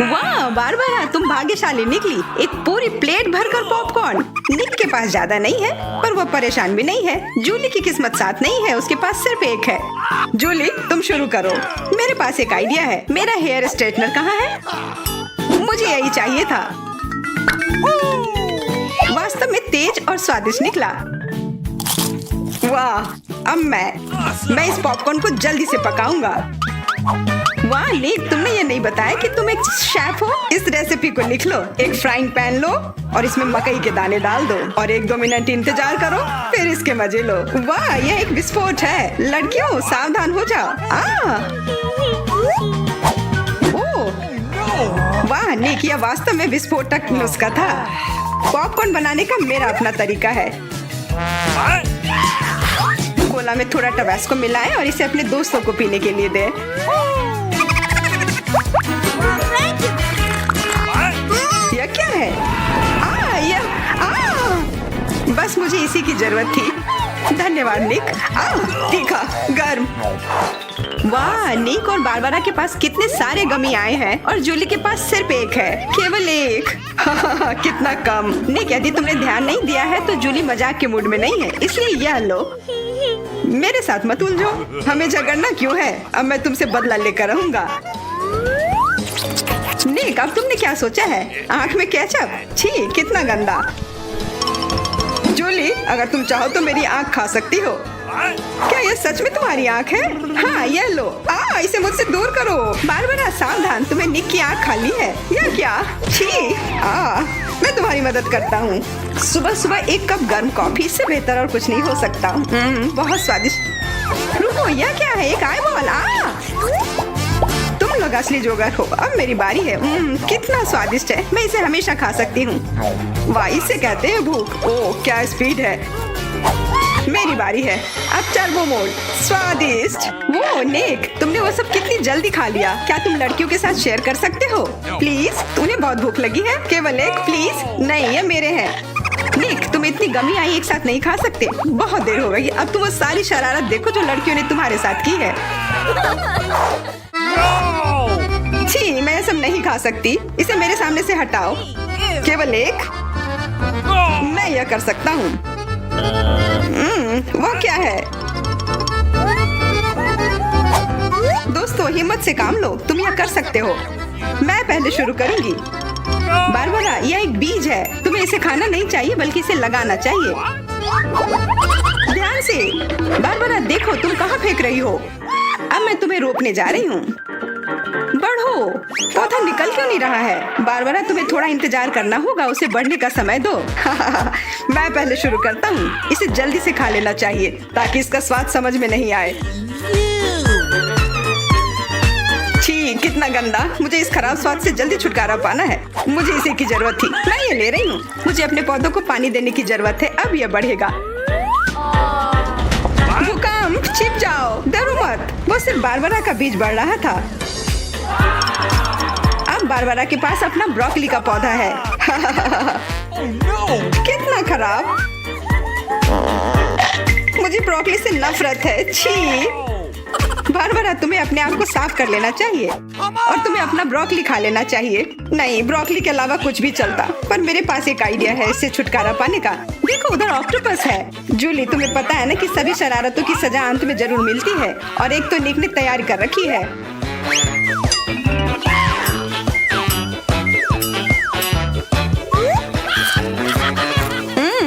वाह बारबरा, तुम भाग्यशाली निकली। एक पूरी प्लेट भरकर पॉपकॉर्न। निक के पास ज्यादा नहीं है, पर वो परेशान भी नहीं है। जूली की किस्मत साथ नहीं है, उसके पास सिर्फ एक है। जूली, तुम शुरू करो। मेरे पास एक आइडिया है। मेरा हेयर स्ट्रेटनर कहाँ है? मुझे यही चाहिए था। वास्तव में तेज और स्वादिष्ट निकला। वाह, अब मैं इस पॉपकॉर्न को जल्दी से पकाऊंगा। वाह निक, तुमने ये नहीं बताया कि तुम एक शेफ हो। इस रेसिपी को लिख लो। एक फ्राइंग पैन लो और इसमें मकई के दाने डाल दो और 1-2 मिनट इंतजार करो, फिर इसके मजे लो। वाह, यह एक विस्फोट है। लड़कियों, सावधान हो जाओ। ओह, वाह निक, यह वास्तव में विस्फोटक नुस्खा था। पॉपकॉर्न बनाने का मेरा अपना तरीका है। कोला में थोड़ा टबास्को मिलाएं और इसे अपने दोस्तों को पीने के लिए दें। यह क्या है? बस मुझे इसी की जरूरत थी। धन्यवाद निक। तीखा, गर्म। वाह, निक और बारबरा के पास कितने सारे गमी आए हैं और जूली के पास सिर्फ एक है। केवल एक। कितना कम। निक, यदि तुमने ध्यान नहीं दिया है तो जूली मजाक के मूड में नहीं है, इसलिए यह लो। मेरे साथ मत उलझो। हमें झगड़ना क्यों है? अब मैं तुमसे बदला लेकर रहूंगा। निक, अब तुमने क्या सोचा है? आँख में केचप? छी, कितना गंदा। जूली, अगर तुम चाहो तो मेरी आँख खा सकती हो। क्या ये सच में तुम्हारी आँख है? हाँ, ये लो। इसे मुझसे दूर करो। बारबरा, सावधान, तुम्हें निक की आँख खाली है। यह क्या? छी। मैं तुम्हारी मदद करता हूँ। सुबह सुबह 1 कप गर्म कॉफी, इससे बेहतर और कुछ नहीं हो सकता। बहुत स्वादिष्ट। रुको, यह क्या है? एक आईबॉल। तुम लोग असली जोगर हो। अब मेरी बारी है। कितना स्वादिष्ट है। मैं इसे हमेशा खा सकती हूँ। वाह, इसे कहते हैं भूख। ओह, क्या स्पीड है। मेरी बारी है। अब टर्बो मोड। स्वादिष्ट। वो निक, तुमने वो सब कितनी जल्दी खा लिया। क्या तुम लड़कियों के साथ शेयर कर सकते हो? प्लीज, उन्हें बहुत भूख लगी है। केवल एक, प्लीज। नहीं, ये मेरे हैं। निक, तुम इतनी गमी आई एक साथ नहीं खा सकते। बहुत देर हो गई। अब तुम वो सारी शरारत देखो जो लड़कियों ने तुम्हारे साथ की है। छी, मैं ये सब नहीं खा सकती। इसे मेरे सामने से हटाओ। केवल एक। मैं यह कर सकता हूँ। वो क्या है? दोस्तों, हिम्मत से काम लो। तुम यह कर सकते हो। मैं पहले शुरू करूंगी। बारबरा, यह एक बीज है। तुम्हें इसे खाना नहीं चाहिए, बल्कि इसे लगाना चाहिए। ध्यान से। बारबरा, देखो तुम कहाँ फेंक रही हो। अब मैं तुम्हें रोकने जा रही हूँ। बढ़ो। पौधा निकल क्यों नहीं रहा है? बारबरा, तुम्हें थोड़ा इंतजार करना होगा। उसे बढ़ने का समय दो। मैं पहले शुरू करता हूँ। इसे जल्दी से खा लेना चाहिए ताकि इसका स्वाद समझ में नहीं आए। छी, कितना गंदा। मुझे इस खराब स्वाद से जल्दी छुटकारा पाना है। मुझे इसी की जरूरत थी। मैं ये ले रही हूँ। मुझे अपने पौधों को पानी देने की जरूरत है। अब यह बढ़ेगा। भूकंप, छिप जाओ। डरो मत। वो सिर्फ बारबरा का बीज बढ़ रहा था। अब बारबरा के पास अपना ब्रोकली का पौधा है। कितना खराब। मुझे ब्रोकली से नफरत है। छी। बारबरा, तुम्हें अपने आप को साफ कर लेना चाहिए और तुम्हें अपना ब्रोकली खा लेना चाहिए। नहीं, ब्रोकली के अलावा कुछ भी चलता, पर मेरे पास एक आइडिया है इससे छुटकारा पाने का। देखो, उधर ऑक्टोपस है। जूली, तुम्हें पता है ना कि सभी शरारतों की सजा अंत में जरूर मिलती है, और एक तो निक ने तैयारी कर रखी है।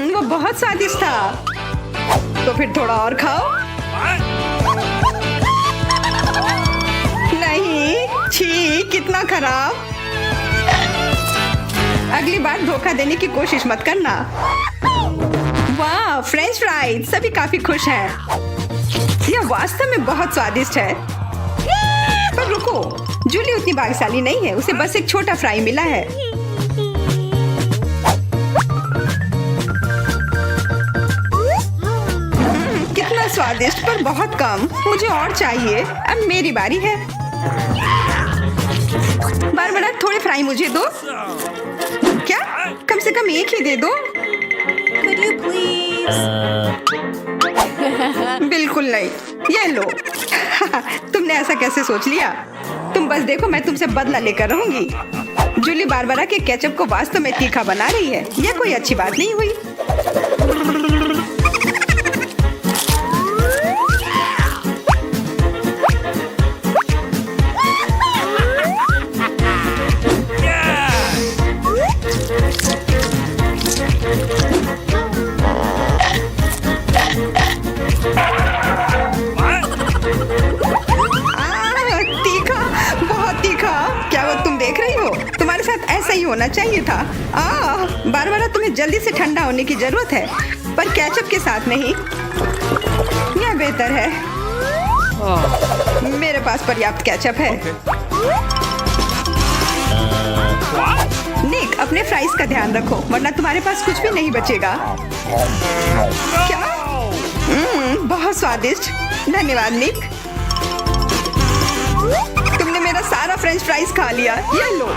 वो बहुत स्वादिष्ट था। तो फिर थोड़ा और खाओ। नहीं, छी, कितना खराब। अगली बार धोखा देने की कोशिश मत करना। वाह, फ्रेंच फ्राइज। सभी काफी खुश हैं। यह वास्तव में बहुत स्वादिष्ट है। पर रुको, जूली उतनी भाग्यशाली नहीं है। उसे बस एक छोटा फ्राई मिला है। कितना स्वादिष्ट, पर बहुत कम। मुझे और चाहिए। अब मेरी बारी है। बारबरा, थोड़े फ्राई मुझे दो। क्या? कम से कम एक ही दे दो। Could you please? बिल्कुल नहीं। ये लो। तुमने ऐसा कैसे सोच लिया? तुम बस देखो, मैं तुमसे बदला लेकर रहूंगी। जूली बारबरा के केचप को वास्तव में तीखा बना रही है। यह कोई अच्छी बात नहीं हुई। ऐसा ही होना चाहिए था। बारबरा, तुम्हें जल्दी से ठंडा होने की जरूरत है, पर केचप के साथ नहीं। यह बेहतर है। मेरे पास पर्याप्त केचप है। निक, अपने फ्राइज का ध्यान रखो, वरना तुम्हारे पास कुछ भी नहीं बचेगा। क्या? बहुत स्वादिष्ट। धन्यवाद निक। तुमने मेरा सारा फ्रेंच फ्राइज खा लिया। ये लो।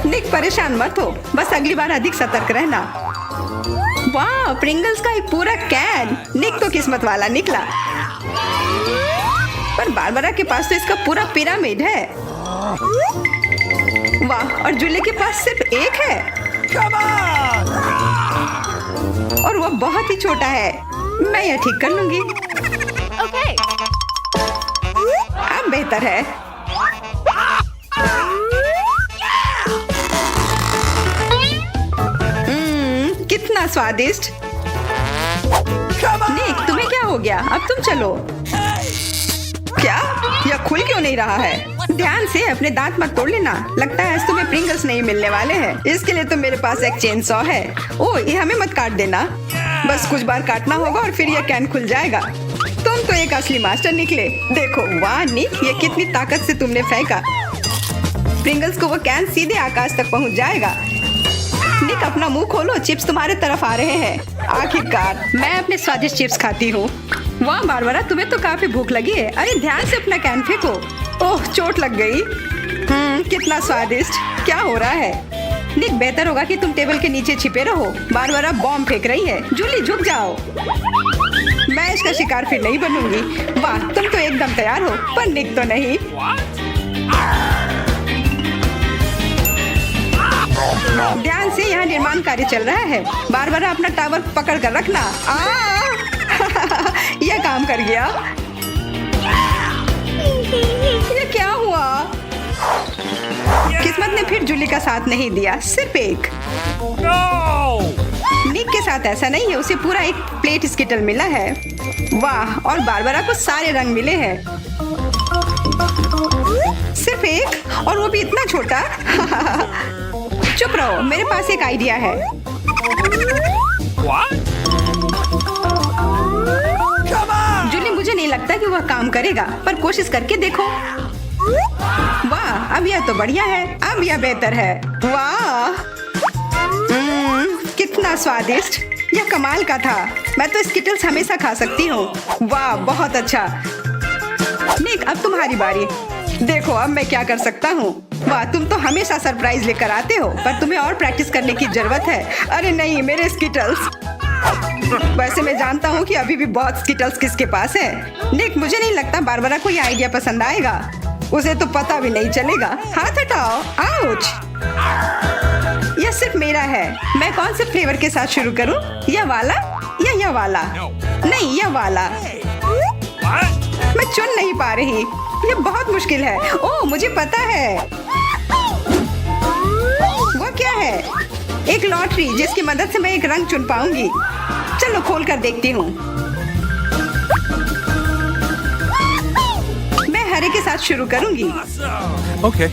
निक, परेशान मत हो, बस अगली बार अधिक सतर्क रहना। वाह, प्रिंगल्स का एक पूरा कैन। निक तो किस्मत वाला निकला। पर बारबरा के पास तो इसका पूरा पिरामिड है। वाह, और जूली के पास सिर्फ एक है। और वो बहुत ही छोटा है। मैं यह ठीक कर लूंगी। Okay. अब बेहतर है। कितना स्वादिष्ट। निक, तुम्हें क्या हो गया? अब तुम चलो। क्या? यह खुल क्यों नहीं रहा है? ध्यान से, अपने दांत मत तोड़ लेना। लगता है आज तुम्हें प्रिंगल्स नहीं मिलने वाले हैं। इसके लिए तो मेरे पास एक चेन सॉ है। ओह, ये हमें मत काट देना। बस कुछ बार काटना होगा और फिर यह कैन खुल जाएगा। तुम तो एक असली मास्टर निकले। देखो, वाह निक, ये कितनी ताकत से तुमने फेंका। प्रिंगल्स को वो कैन सीधे आकाश तक पहुंच जाएगा। निक, अपना मुंह खोलो, चिप्स तुम्हारे तरफ आ रहे हैं। आखिरकार मैं अपने स्वादिष्ट चिप्स खाती हूँ। वाह बारबरा, तुम्हें तो काफी भूख लगी है। अरे ध्यान से अपना कैन फेंको। ओह, चोट लग गई। कितना स्वादिष्ट। क्या हो रहा है? निक, बेहतर होगा कि तुम टेबल के नीचे छिपे रहो। बारबरा बॉम्ब फेंक रही है। जूली, झुक जाओ। मैं इसका शिकार फिर नहीं बनूंगी। वाह, तुम तो एकदम तैयार हो, पर निक तो नहीं। ध्यान से, यहाँ निर्माण कार्य चल रहा है। बारबरा, अपना टावर पकड़ कर रखना। यह काम कर गया। ये क्या हुआ? किस्मत ने फिर जूली का साथ नहीं दिया, सिर्फ एक। निक के साथ ऐसा नहीं है, उसे पूरा एक प्लेट स्किटल मिला है। वाह, और बारबरा को सारे रंग मिले हैं। सिर्फ एक, और वो भी इतना छोटा। चुप रहो, मेरे पास एक आइडिया है। जूली, मुझे नहीं लगता कि वह काम करेगा, पर कोशिश करके देखो। वाह, अब यह तो बढ़िया है। अब यह बेहतर है। वाह, कितना स्वादिष्ट। यह कमाल का था। मैं तो स्किटल्स हमेशा खा सकती हूँ। वाह, बहुत अच्छा। निक, अब तुम्हारी बारी। देखो अब मैं क्या कर सकता हूँ। वाह, तुम तो हमेशा सरप्राइज लेकर आते हो, पर तुम्हें और प्रैक्टिस करने की जरूरत है। अरे नहीं, मेरे स्किटल्स। वैसे मैं जानता हूँ कि अभी भी बहुत स्किटल्स किसके पास है। निक, मुझे नहीं लगता बारबरा को यह आइडिया पसंद आएगा। उसे तो पता भी नहीं चलेगा। हाथ हटाओ। आउच। यह सिर्फ मेरा है। मैं कौन से फ्लेवर के साथ शुरू करूँ? यह वाला या यह वाला? नहीं, यह वाला। मैं चुन नहीं पा रही। यह बहुत मुश्किल है। ओह, मुझे पता है। वो क्या है? एक लॉटरी, जिसकी मदद से मैं एक रंग चुन पाऊंगी। चलो खोल कर देखती हूँ। मैं हरे के साथ शुरू करूंगी। Okay.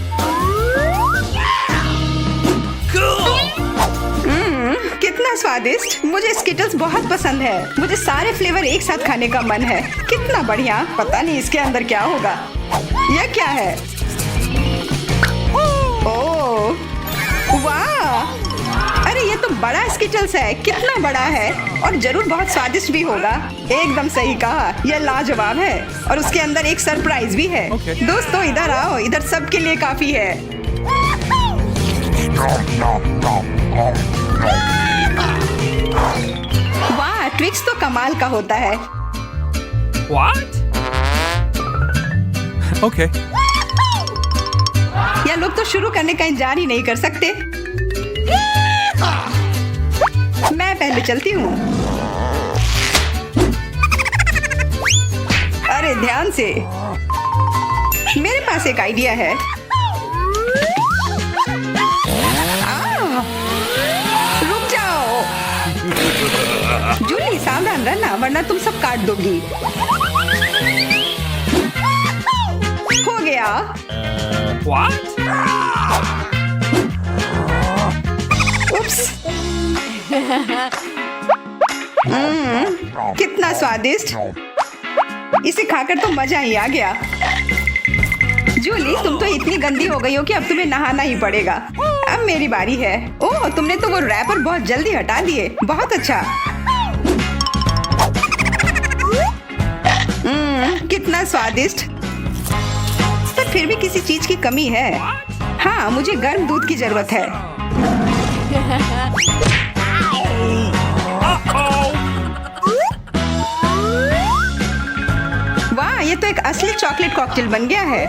कितना स्वादिष्ट। मुझे स्किटल्स बहुत पसंद है। मुझे सारे फ्लेवर एक साथ खाने का मन है। कितना बढ़िया। पता नहीं इसके अंदर क्या होगा। यह क्या है? ओह, वाह। अरे ये तो बड़ा स्किटल्स है। कितना बड़ा है, और जरूर बहुत स्वादिष्ट भी होगा। एकदम सही कहा, यह लाजवाब है। और उसके अंदर एक सरप्राइज भी है। Okay. दोस्तों, इधर आओ। इधर सबके लिए काफी है। वाह, ट्विक्स तो कमाल का होता है। What? Okay. यह लोग तो शुरू करने का इंतजार ही नहीं कर सकते। मैं पहले चलती हूँ। अरे ध्यान से, मेरे पास एक आइडिया है। रुक जाओ जूली, सावधान रहना वरना तुम सब काट दोगी। हो गया। उप्स। कितना स्वादिष्ट, इसे खाकर तो मजा ही आ गया। जूली, तुम तो इतनी गंदी हो गई हो कि अब तुम्हें नहाना ही पड़ेगा। अब मेरी बारी है। ओह, तुमने तो वो रैपर बहुत जल्दी हटा दिए। बहुत अच्छा। कितना स्वादिष्ट, पर फिर भी किसी चीज की कमी है। हाँ, मुझे गर्म दूध की जरूरत है। वाह, ये तो एक असली चॉकलेट कॉकटेल बन गया है।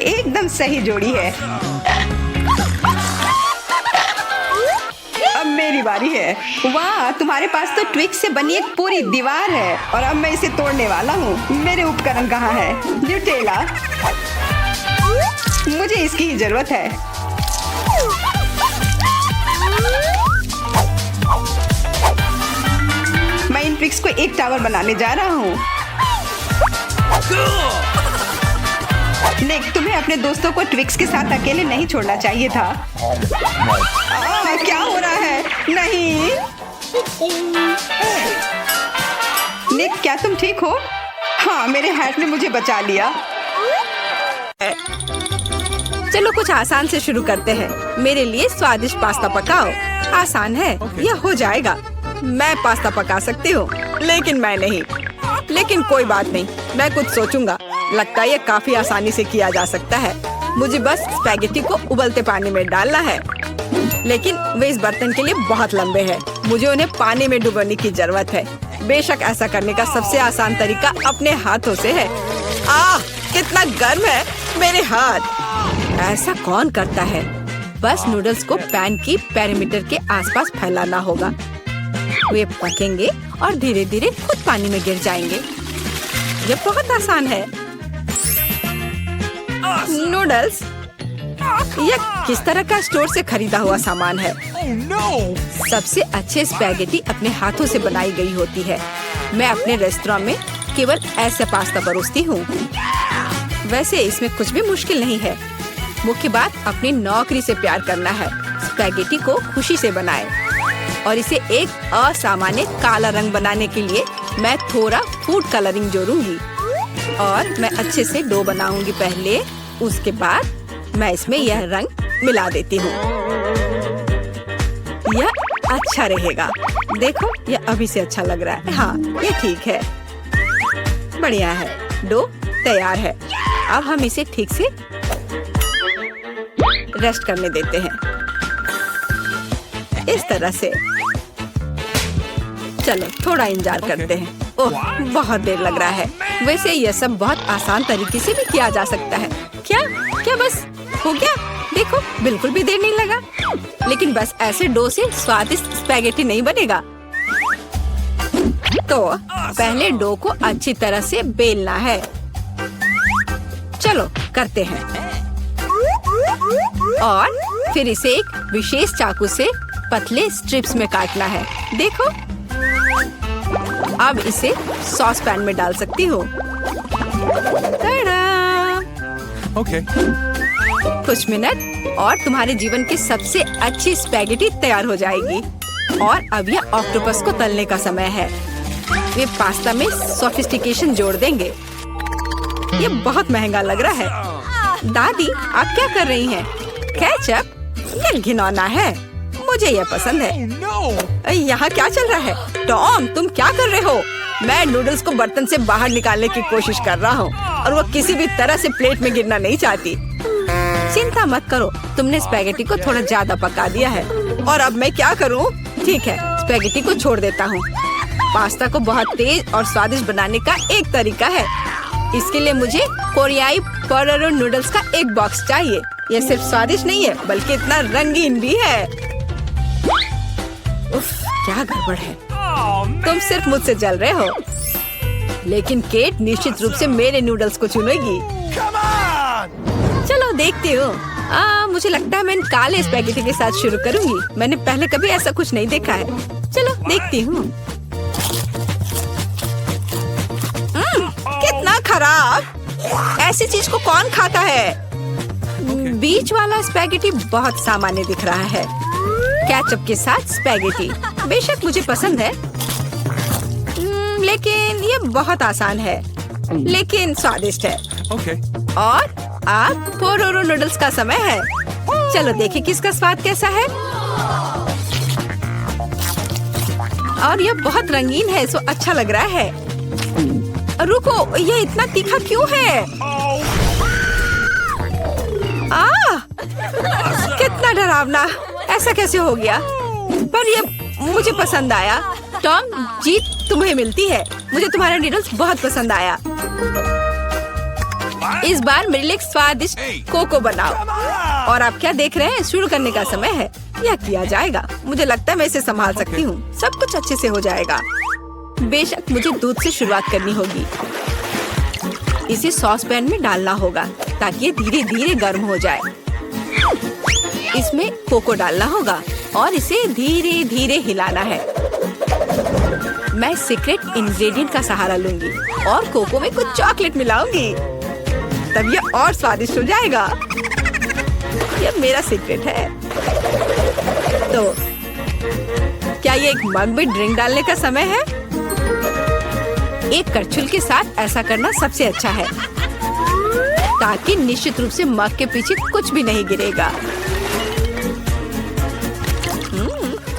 एकदम सही जोड़ी है। अब मेरी बारी है। वाह, तुम्हारे पास तो ट्विक्स से बनी एक पूरी दीवार है और अब मैं इसे तोड़ने वाला हूँ। मेरे उपकरण कहाँ है? न्यूटेला, मुझे इसकी ही जरूरत है। मैं इन ट्विक्स को एक टावर बनाने जा रहा हूँ। निक, तुम्हें अपने दोस्तों को ट्विक्स के साथ अकेले नहीं छोड़ना चाहिए था। क्या हो रहा है? नहीं निक, क्या तुम ठीक हो? हाँ, मेरे हैट ने मुझे बचा लिया। चलो कुछ आसान से शुरू करते हैं। मेरे लिए स्वादिष्ट पास्ता पकाओ। आसान है, यह हो जाएगा। मैं पास्ता पका सकती हूँ, लेकिन मैं नहीं। लेकिन कोई बात नहीं, मैं कुछ सोचूंगा। लगता है ये काफी आसानी से किया जा सकता है। मुझे बस स्पैगेटी को उबलते पानी में डालना है, लेकिन वे इस बर्तन के लिए बहुत लंबे हैं। मुझे उन्हें पानी में डुबोने की जरूरत है। बेशक ऐसा करने का सबसे आसान तरीका अपने हाथों से है। कितना गर्म है मेरे हाथ। ऐसा कौन करता है? बस नूडल्स को पैन की पेरीमीटर के आसपास फैलाना होगा। वे पकेंगे और धीरे धीरे खुद पानी में गिर जाएंगे। ये बहुत आसान है। नूडल्स, यह किस तरह का स्टोर से खरीदा हुआ सामान है? सबसे अच्छे स्पैगेटी अपने हाथों से बनाई गई होती है। मैं अपने रेस्टोरेंट में केवल ऐसे पास्ता परोसती हूँ। वैसे इसमें कुछ भी मुश्किल नहीं है। मुख्य बात अपनी नौकरी से प्यार करना है। स्पैगेटी को खुशी से बनाएं और इसे एक असामान्य काला रंग बनाने के लिए मैं थोड़ा फूड कलरिंग जोड़ूंगी और मैं अच्छे से डो बनाऊंगी पहले। उसके बाद मैं इसमें यह रंग मिला देती हूँ। यह अच्छा रहेगा। देखो, यह अभी से अच्छा लग रहा है। हाँ, ये ठीक है। बढ़िया है। डो तैयार है। अब हम इसे ठीक से रेस्ट करने देते हैं, इस तरह से। चलो थोड़ा इंतजार करते हैं। ओह, बहुत देर लग रहा है। वैसे यह सब बहुत आसान तरीके से भी किया जा सकता है। क्या बस हो गया? देखो, बिल्कुल भी देर नहीं लगा। लेकिन बस ऐसे डो से स्वादिष्ट स्पैगेटी नहीं बनेगा। तो पहले डो को अच्छी तरह से बेलना है। चलो करते हैं। और फिर इसे एक विशेष चाकू से पतले स्ट्रिप्स में काटना है। देखो, अब इसे सॉस पैन में डाल सकती हो। Okay. कुछ मिनट और तुम्हारे जीवन की सबसे अच्छी स्पैगेटी तैयार हो जाएगी। और अब यह ऑक्टोपस को तलने का समय है। वे पास्ता में सोफिस्टिकेशन जोड़ देंगे। ये बहुत महंगा लग रहा है। दादी, आप क्या कर रही हैं? केचप? ये घिनौना है। मुझे यह पसंद है। यहाँ क्या चल रहा है? टॉम, तुम क्या कर रहे हो? मैं नूडल्स को बर्तन से बाहर निकालने की कोशिश कर रहा हूँ और वो किसी भी तरह से प्लेट में गिरना नहीं चाहती। चिंता मत करो, तुमने स्पैगेटी को थोड़ा ज्यादा पका दिया है। और अब मैं क्या करूँ? ठीक है, स्पैगेटी को छोड़ देता हूँ। पास्ता को बहुत तेज और स्वादिष्ट बनाने का एक तरीका है। इसके लिए मुझे कोरियाई पोरोरो नूडल्स का एक बॉक्स चाहिए। ये सिर्फ स्वादिष्ट नहीं है बल्कि इतना रंगीन भी है। उफ, क्या गड़बड़ है। तुम सिर्फ मुझसे जल रहे हो, लेकिन केट निश्चित रूप से मेरे नूडल्स को चुनेगी। चलो देखती हूँ। मुझे लगता है मैं इन काले स्पैगेटी के साथ शुरू करूंगी। मैंने पहले कभी ऐसा कुछ नहीं देखा है। चलो देखती हूँ। कितना खराब! ऐसी चीज को कौन खाता है? बीच वाला स्पैगेटी बहुत सामान्य दिख रहा है। केचप के साथ स्पैगेटी बेशक मुझे पसंद है, लेकिन ये बहुत आसान है, लेकिन स्वादिष्ट है। Okay. और अब पोरोरो नूडल्स का समय है। चलो देखें किसका स्वाद कैसा है। और ये बहुत रंगीन है, सो अच्छा लग रहा है। रुको, ये इतना तीखा क्यों है? कितना डरावना! ऐसा कैसे हो गया? पर ये मुझे पसंद आया। टॉम, जीत तुम्हें मिलती है। मुझे तुम्हारा नूडल्स बहुत पसंद आया। इस बार मेरे लिए एक स्वादिष्ट कोको बनाओ। और आप क्या देख रहे हैं? शुरू करने का समय है। यह किया जाएगा। मुझे लगता है मैं इसे संभाल सकती हूँ। सब कुछ अच्छे से हो जाएगा। बेशक मुझे दूध से शुरुआत करनी होगी। इसे सॉस पैन में डालना होगा ताकि ये धीरे धीरे गर्म हो जाए। इसमें कोको डालना होगा और इसे धीरे धीरे हिलाना है। मैं सीक्रेट इंग्रेडिएंट का सहारा लूंगी और कोको में कुछ चॉकलेट मिलाऊंगी, तब यह और स्वादिष्ट हो जाएगा। यह मेरा सीक्रेट है। तो क्या ये एक मग में ड्रिंक डालने का समय है? एक करछुल के साथ ऐसा करना सबसे अच्छा है, ताकि निश्चित रूप से मग के पीछे कुछ भी नहीं गिरेगा।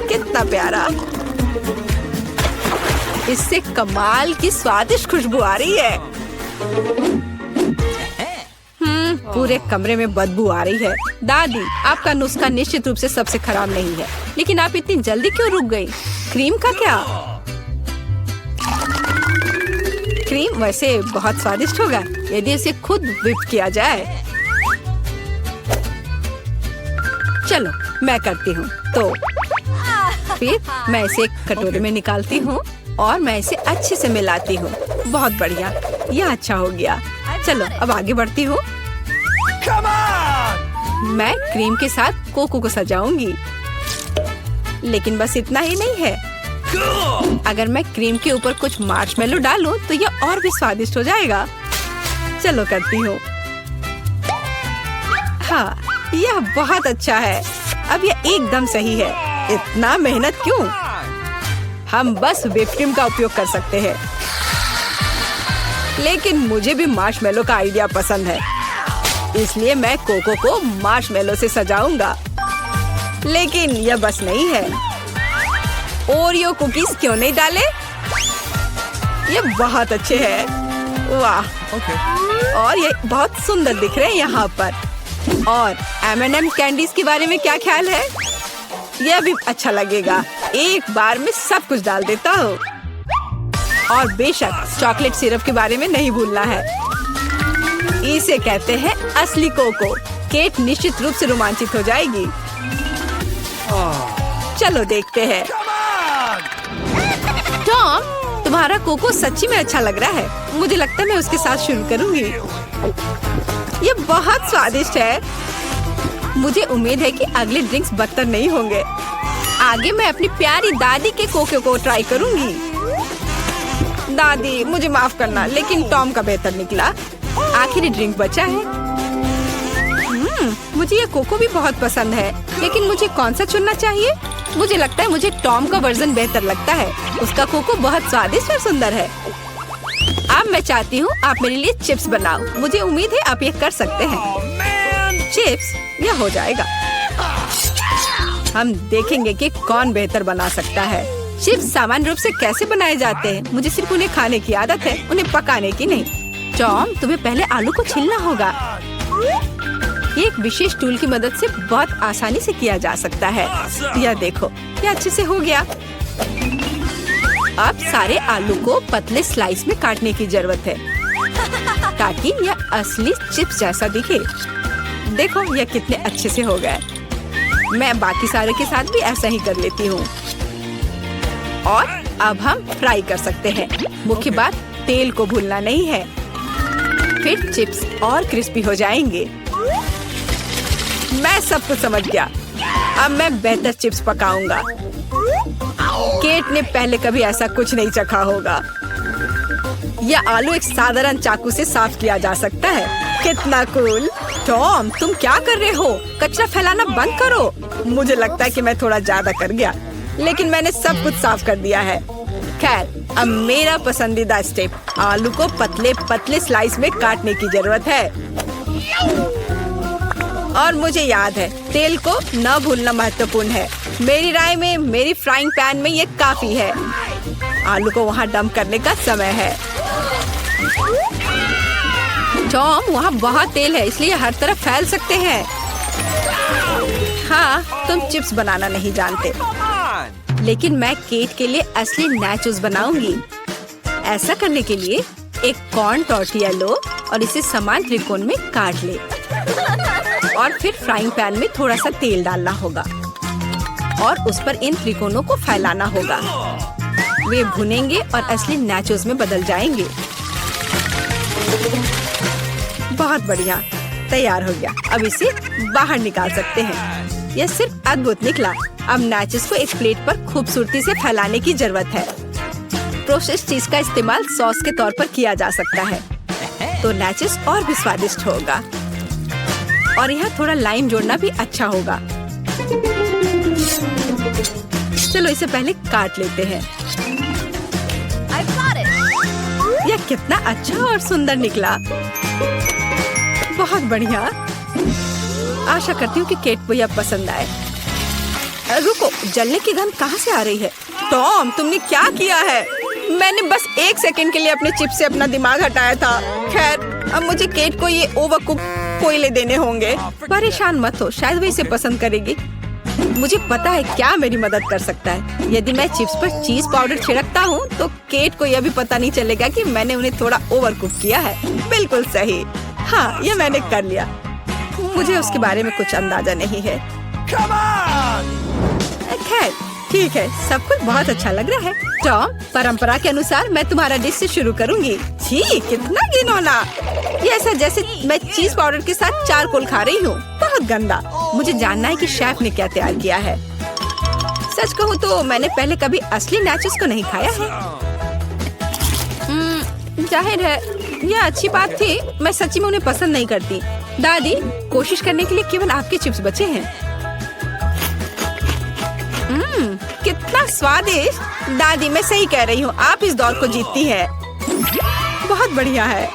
कितना प्यारा! इससे कमाल की स्वादिष्ट खुशबू आ रही है। पूरे कमरे में बदबू आ रही है। दादी, आपका नुस्खा निश्चित रूप से सबसे खराब नहीं है, लेकिन आप इतनी जल्दी क्यों रुक गई? क्रीम का क्या? क्रीम वैसे बहुत स्वादिष्ट होगा यदि इसे खुद व्हिप किया जाए। चलो मैं करती हूँ। तो फिर मैं इसे एक कटोरे में निकालती हूँ और मैं इसे अच्छे से मिलाती हूँ। बहुत बढ़िया, यह अच्छा हो गया। चलो अब आगे बढ़ती हूँ। मैं क्रीम के साथ कोको को सजाऊंगी, लेकिन बस इतना ही नहीं है। अगर मैं क्रीम के ऊपर कुछ मार्शमेलो डालूं तो यह और भी स्वादिष्ट हो जाएगा। चलो करती हूँ। हाँ, यह बहुत अच्छा है। अब यह एकदम सही है। इतना मेहनत क्यों? हम बस व्हिप क्रीम का उपयोग कर सकते हैं, लेकिन मुझे भी मार्शमेलो का आइडिया पसंद है, इसलिए मैं कोको को मार्शमेलो से सजाऊंगा। लेकिन यह बस नहीं है। ओरियो कुकीज क्यों नहीं डाले? ये बहुत अच्छे हैं। वाह! और ये बहुत सुंदर दिख रहे हैं यहाँ पर। और M&M कैंडीज के बारे में क्या ख्याल है? यह भी अच्छा लगेगा। एक बार में सब कुछ डाल देता हूँ। और बेशक चॉकलेट सिरप के बारे में नहीं भूलना है। इसे कहते हैं असली कोको। केट निश्चित रूप से रोमांचित हो जाएगी। चलो देखते हैं। टॉम, तुम्हारा कोको सच्ची में अच्छा लग रहा है। मुझे लगता है मैं उसके साथ शुरू करूंगी। ये बहुत स्वादिष्ट है। मुझे उम्मीद है कि अगले ड्रिंक्स बदतर नहीं होंगे। आगे मैं अपनी प्यारी दादी के कोको को ट्राई करूंगी। दादी, मुझे माफ करना, लेकिन टॉम का बेहतर निकला। आखिरी ड्रिंक बचा है। मुझे ये कोको भी बहुत पसंद है, लेकिन मुझे कौन सा चुनना चाहिए? मुझे लगता है मुझे टॉम का वर्जन बेहतर लगता है। उसका कोको बहुत स्वादिष्ट और सुंदर है। अब मैं चाहती हूँ आप मेरे लिए चिप्स बनाओ। मुझे उम्मीद है आप ये कर सकते हैं। चिप्स, यह हो जाएगा। हम देखेंगे कि कौन बेहतर बना सकता है। चिप्स सामान्य रूप से कैसे बनाए जाते हैं? मुझे सिर्फ उन्हें खाने की आदत है, उन्हें पकाने की नहीं। टॉम, तुम्हें पहले आलू को छीलना होगा। ये एक विशेष टूल की मदद से बहुत आसानी से किया जा सकता है। यह देखो, यह अच्छे से हो गया। अब सारे आलू को पतले स्लाइस में काटने की जरूरत है। ताकि यह असली चिप्स जैसा दिखे। देखो यह कितने अच्छे से हो गए। मैं बाकी सारे के साथ भी ऐसा ही कर लेती हूँ। और अब हम फ्राई कर सकते हैं। मुख्य बात तेल को भूलना नहीं है, फिर चिप्स और क्रिस्पी हो जाएंगे। मैं सब कुछ समझ गया। अब मैं बेहतर चिप्स पकाऊंगा। केट ने पहले कभी ऐसा कुछ नहीं चखा होगा। यह आलू एक साधारण चाकू से साफ किया जा सकता है। कितना कूल। टॉम, तुम क्या कर रहे हो? कचरा फैलाना बंद करो। मुझे लगता है कि मैं थोड़ा ज्यादा कर गया, लेकिन मैंने सब कुछ साफ कर दिया है। खैर, अब मेरा पसंदीदा स्टेप, आलू को पतले पतले स्लाइस में काटने की जरूरत है। और मुझे याद है, तेल को न भूलना महत्वपूर्ण है। मेरी राय में मेरी फ्राइंग पैन में ये काफी है। आलू को वहाँ डंप करने का समय है। टॉम, वहाँ बहुत तेल है, इसलिए हर तरफ फैल सकते हैं। हाँ, तुम चिप्स बनाना नहीं जानते, लेकिन मैं केट के लिए असली नाचोस बनाऊंगी। ऐसा करने के लिए एक कॉर्न टॉर्टिया लो और इसे समान त्रिकोण में काट ले। और फिर फ्राइंग पैन में थोड़ा सा तेल डालना होगा और उस पर इन त्रिकोणों को फैलाना होगा। वे भुनेंगे और असली नाचोस में बदल जाएंगे। बहुत बढ़िया, तैयार हो गया। अब इसे बाहर निकाल सकते हैं। यह सिर्फ अद्भुत निकला। अब नाचोस को एक प्लेट पर खूबसूरती से फैलाने की जरूरत है। प्रोसेस्ड चीज का इस्तेमाल सॉस के तौर पर किया जा सकता है, तो नाचोस और भी स्वादिष्ट होगा। और यहाँ थोड़ा लाइम जोड़ना भी अच्छा होगा। चलो इसे पहले काट लेते हैं। I've got it. यह कितना अच्छा और सुंदर निकला। बहुत बढ़िया। आशा करती हूँ कि केट को यह पसंद आए। रुको, जलने की गंध कहाँ से आ रही है? टॉम, तुमने क्या किया है? मैंने बस 1 सेकंड के लिए अपने चिप से अपना दिमाग हटाया था। खैर, अब मुझे केट को ये ओवरकुक कोयले देने होंगे। परेशान मत हो, शायद वो इसे पसंद करेगी। मुझे पता है क्या मेरी मदद कर सकता है। यदि मैं चिप्स पर चीज पाउडर छिड़कता हूँ, तो केट को यह भी पता नहीं चलेगा कि मैंने उन्हें थोड़ा ओवरकुक किया है। बिल्कुल सही। हाँ, यह मैंने कर लिया। मुझे उसके बारे में कुछ अंदाजा नहीं है। खैर, ठीक है, सब कुछ बहुत अच्छा लग रहा है। टॉम, परंपरा के अनुसार मैं तुम्हारा डिश से शुरू करूंगी। छी, कितना घिनौना। ये ऐसा जैसे मैं चीज पाउडर के साथ चारकोल खा रही हूँ। बहुत गंदा। मुझे जानना है कि शेफ ने क्या तैयार किया है। सच कहूँ तो मैंने पहले कभी असली नाचोस को नहीं खाया है। जाहिर है, यह अच्छी बात थी। मैं सच्ची में उन्हें पसंद नहीं करती। दादी, कोशिश करने के लिए केवल आपके चिप्स बचे हैं। कितना स्वादिष्ट। दादी, मैं सही कह रही हूँ, आप इस दौर को जीतती हैं। बहुत बढ़िया है।